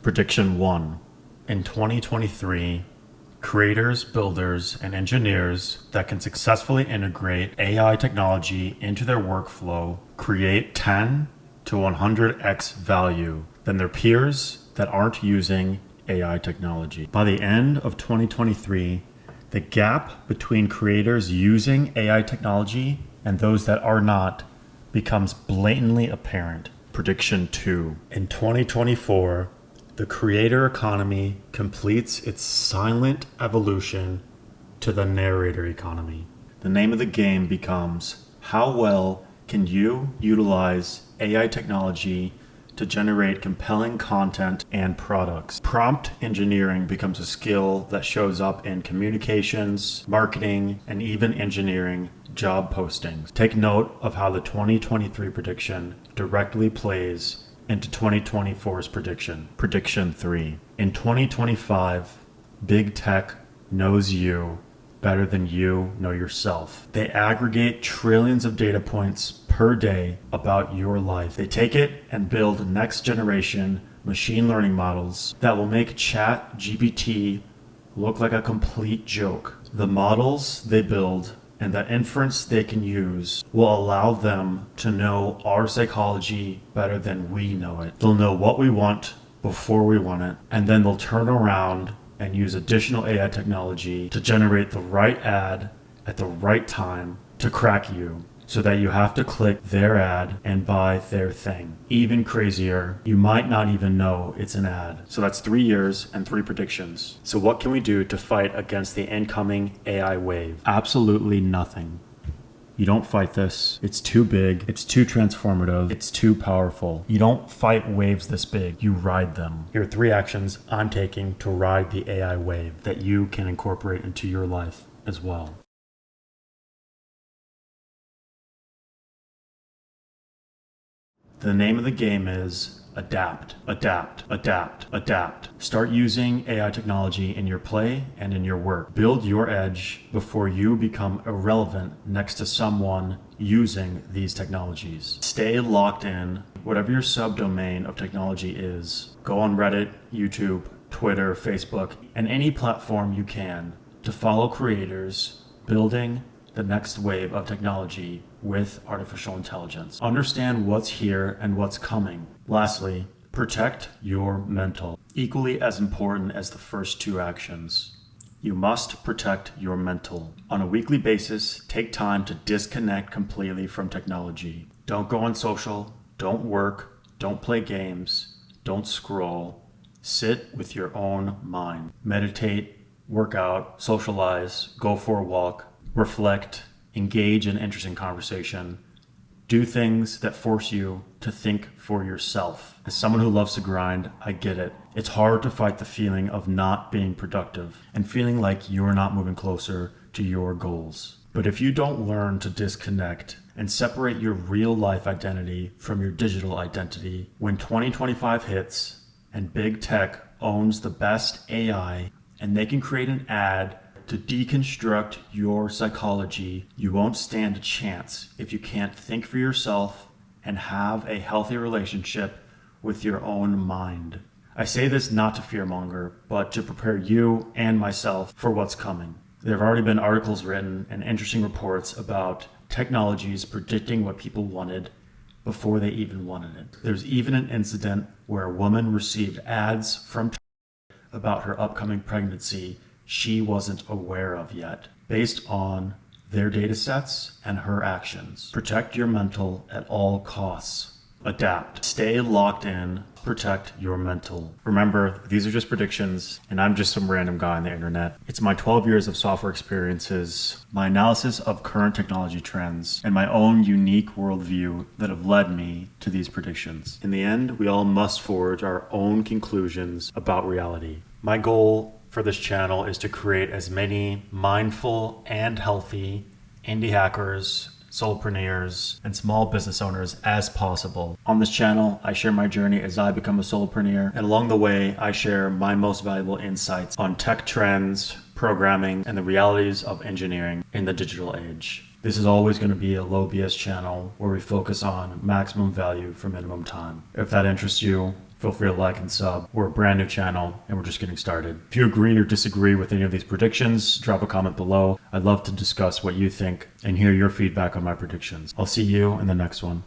Prediction 1. In 2023, creators, builders, and engineers that can successfully integrate AI technology into their workflow create 10 to 100x value than their peers that aren't using AI technology. By the end of 2023, the gap between creators using AI technology and those that are not becomes blatantly apparent. Prediction 2. In 2024, the creator economy completes its silent evolution to the narrator economy. The name of the game becomes, how well can you utilize AI technology to generate compelling content and products? Prompt engineering becomes a skill that shows up in communications, marketing, and even engineering job postings. Take note of how the 2023 prediction directly plays into 2024's prediction. Prediction 3. In 2025, big tech knows you better than you know yourself. They aggregate trillions of data points per day about your life. They take it and build next generation machine learning models that will make ChatGPT look like a complete joke. The models they build and the inference they can use will allow them to know our psychology better than we know it. They'll know what we want before we want it, and then they'll turn around and use additional AI technology to generate the right ad at the right time to crack you, so that you have to click their ad and buy their thing. Even crazier, you might not even know it's an ad. So that's 3 years and 3 predictions. So what can we do to fight against the incoming AI wave? Absolutely nothing. You don't fight this. It's too big. It's too transformative. It's too powerful. You don't fight waves this big. You ride them. Here are 3 actions I'm taking to ride the AI wave that you can incorporate into your life as well. The name of the game is adapt, adapt, adapt, adapt. Start using AI technology in your play and in your work. Build your edge before you become irrelevant next to someone using these technologies. Stay locked in. Whatever your subdomain of technology is, go on Reddit, YouTube, Twitter, Facebook, and any platform you can to follow creators building the next wave of technology with artificial intelligence. Understand what's here and what's coming. Lastly, protect your mental. Equally as important as the first 2 actions, you must protect your mental. On a weekly basis, take time to disconnect completely from technology. Don't go on social, don't work, don't play games, don't scroll. Sit with your own mind. Meditate, work out, socialize, go for a walk, reflect, engage in interesting conversation, do things that force you to think for yourself. As someone who loves to grind, I get it. It's hard to fight the feeling of not being productive and feeling like you're not moving closer to your goals. But if you don't learn to disconnect and separate your real life identity from your digital identity, when 2025 hits and big tech owns the best AI and they can create an ad to deconstruct your psychology, you won't stand a chance if you can't think for yourself and have a healthy relationship with your own mind. I say this not to fearmonger, but to prepare you and myself for what's coming. There have already been articles written and interesting reports about technologies predicting what people wanted before they even wanted it. There's even an incident where a woman received ads from about her upcoming pregnancy she wasn't aware of yet, based on their data sets and her actions. Protect your mental at all costs. Adapt. Stay locked in. Protect your mental. Remember, these are just predictions, and I'm just some random guy on the internet. It's my 12 years of software experiences, my analysis of current technology trends, and my own unique worldview that have led me to these predictions. In the end, we all must forge our own conclusions about reality. My goal for this channel is to create as many mindful and healthy indie hackers, solopreneurs, and small business owners as possible. On this channel, I share my journey as I become a solopreneur, and along the way, I share my most valuable insights on tech trends, programming, and the realities of engineering in the digital age. This is always going to be a low BS channel where we focus on maximum value for minimum time. If that interests you, feel free to like and sub. We're a brand new channel and we're just getting started. If you agree or disagree with any of these predictions, drop a comment below. I'd love to discuss what you think and hear your feedback on my predictions. I'll see you in the next one.